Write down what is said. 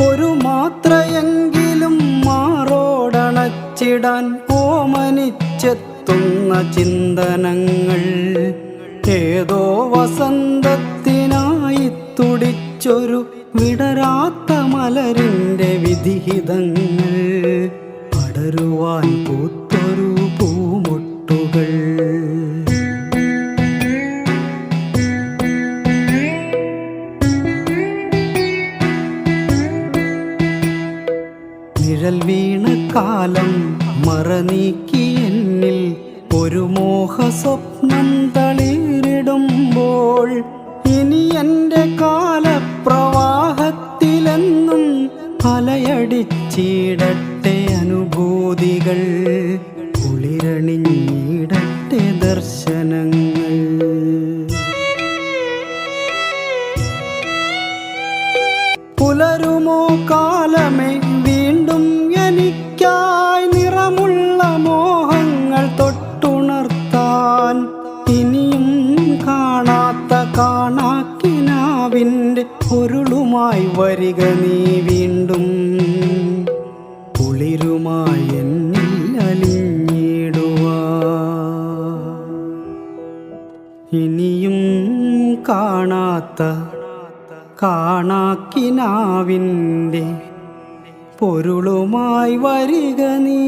ഒരു മാത്രയെങ്കിലും മാറോടണച്ചിടാൻ ഓമനിച്ചെത്തുന്ന ചിന്തനങ്ങൾ ഏതോ വസന്തത്തിനായി തുടിച്ചൊരു വിടരാത്ത മലരിൻ്റെ വിധിഹിതങ്ങൾ പടരുവാൻ പൂത്തൊരു പൂമൊട്ടുകൾ. നിഴൽ വീണ കാലം മറനീക്കി എന്നിൽ ഒരു മോഹസ്വപ്നം തളിരിടുമ്പോൾ ഇനി എൻ്റെ കാലപ്രവാഹത്തിലെന്നും അലയടിച്ചിടട്ടെ അനുഭൂതികൾ, കുളിരണിഞ്ഞിടട്ടെ ദർശനങ്ങൾ. പുലരുമോ കാലമേ വീണ്ടും എനിക്കായി നിറമുള്ള മോഹങ്ങൾ തൊട്ടുണർത്താൻ, ഇനിയും കാണാത്ത കാണാക്കിനാവിൻ്റെ പൊരുളുമായി വരിക നീ വീണ്ടും, കുളിരുമായി എന്നിൽ അലിഞ്ഞിടുവാൻ. ഇനിയും കാണാത്ത കാണാക്കിനാവിൻ്റെ പൊരുളുമായി വരിക നീ.